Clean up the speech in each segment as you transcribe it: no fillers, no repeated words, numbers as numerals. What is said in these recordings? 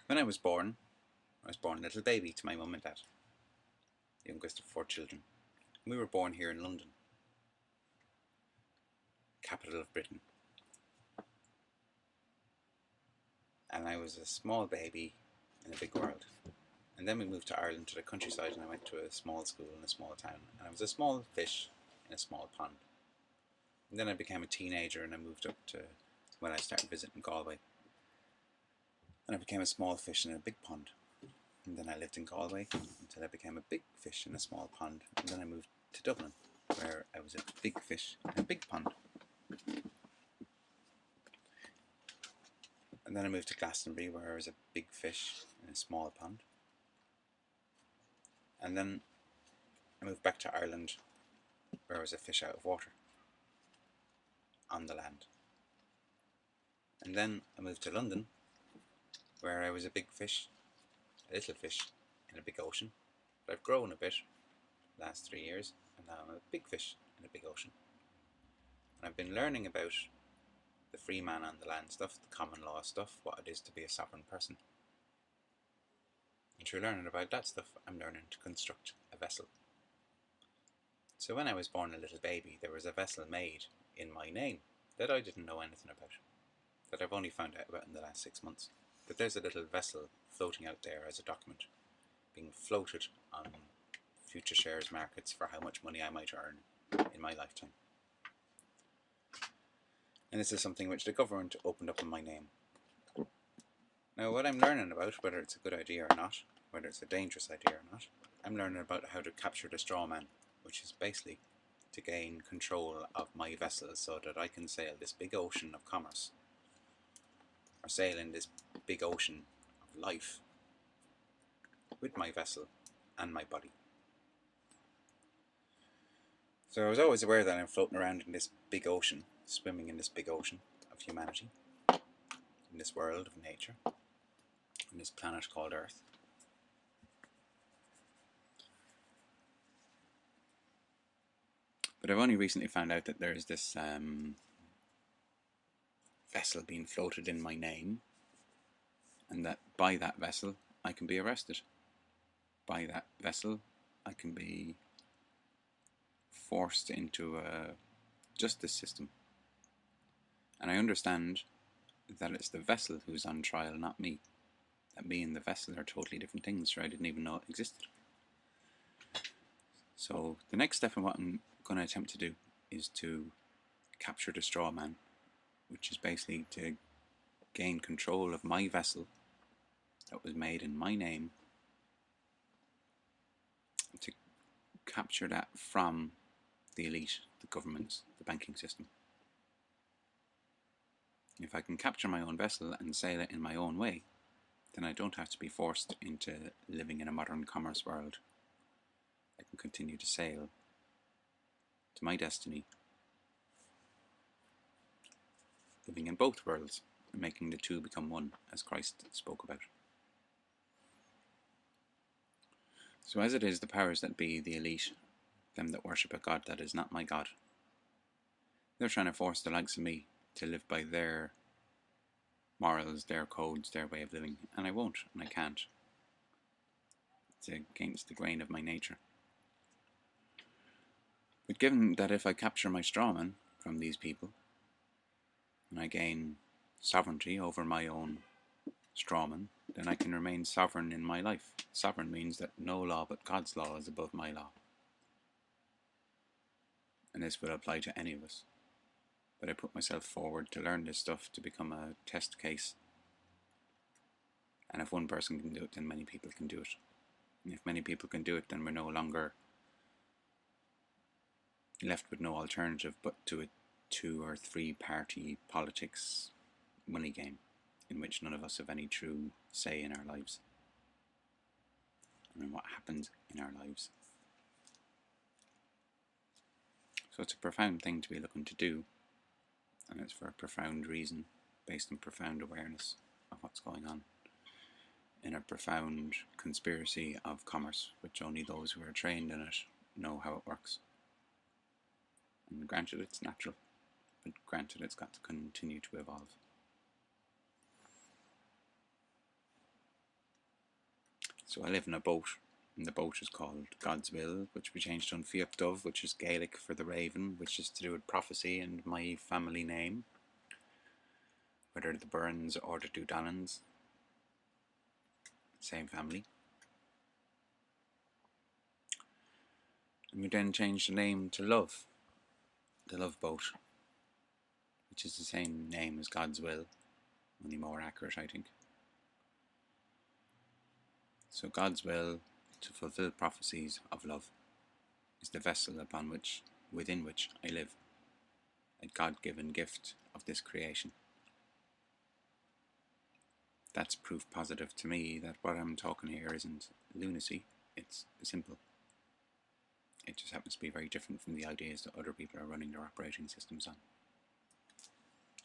When I was born a little baby to my mum and dad, the youngest of 4 children. We were born here in London, capital of Britain. And I was a small baby in a big world. And then we moved to Ireland, to the countryside, and I went to a small school in a small town. And I was a small fish in a small pond. And then I became a teenager and I moved up to when I started visiting Galway. And I became a small fish in a big pond. And then I lived in Galway until I became a big fish in a small pond. And then I moved to Dublin, where I was a big fish in a big pond. And then I moved to Glastonbury, where I was a big fish in a small pond. And then I moved back to Ireland, where I was a fish out of water, on the land. And then I moved to London, where I was a big fish, a little fish in a big ocean. But I've grown a bit the last 3 years, and now I'm a big fish in a big ocean. And I've been learning about the freeman on the land stuff, the common law stuff, what it is to be a sovereign person. And through learning about that stuff, I'm learning to construct a vessel. So when I was born a little baby, there was a vessel made in my name that I didn't know anything about, that I've only found out about in the last 6 months. That there's a little vessel floating out there as a document, being floated on future shares markets for how much money I might earn in my lifetime. And this is something which the government opened up in my name. Now, what I'm learning about, whether it's a good idea or not, whether it's a dangerous idea or not, I'm learning about how to capture the strawman, which is basically to gain control of my vessel so that I can sail this big ocean of commerce, or sail in this big ocean of life with my vessel and my body. So I was always aware that I'm floating around in this big ocean, swimming in this big ocean of humanity, in this world of nature, on this planet called Earth. But I've only recently found out that there's this vessel being floated in my name, and that by that vessel I can be arrested. By that vessel I can be forced into a justice system. And I understand that it's the vessel who's on trial, not me. That me and the vessel are totally different things, so I didn't even know it existed. So the next step in what I'm going to attempt to do is to capture the straw man, which is basically to gain control of my vessel that was made in my name, to capture that from the elite, the governments, the banking system. If I can capture my own vessel and sail it in my own way, then I don't have to be forced into living in a modern commerce world. I can continue to sail to my destiny, living in both worlds and making the two become one, as Christ spoke about. So as it is, the powers that be, the elite, them that worship a God that is not my God, they're trying to force the likes of me to live by their morals, their codes, their way of living, and I won't, and I can't. It's against the grain of my nature. But given that if I capture my strawman from these people, and I gain sovereignty over my own strawman, then I can remain sovereign in my life. Sovereign means that no law but God's law is above my law. And this will apply to any of us. But I put myself forward to learn this stuff, to become a test case. And if one person can do it, then many people can do it. And if many people can do it, then we're no longer left with no alternative but to a 2 or 3 party politics money game, in which none of us have any true say in our lives and in what happens in our lives. So it's a profound thing to be looking to do, and it's for a profound reason, based on profound awareness of what's going on in a profound conspiracy of commerce, which only those who are trained in it know how it works. And granted, it's natural, but granted, it's got to continue to evolve. So I live in a boat, and the boat is called God's Will, which we changed to Fiach Dove, which is Gaelic for the raven, which is to do with prophecy and my family name, whether the Burns or the Dudannans, same family. And we then changed the name to Love, the Love Boat, which is the same name as God's Will, only more accurate, I think. So God's will to fulfill prophecies of love is the vessel within which I live, a God-given gift of this creation. That's proof positive to me that what I'm talking here isn't lunacy, it's simple. It just happens to be very different from the ideas that other people are running their operating systems on.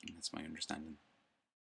And that's my understanding.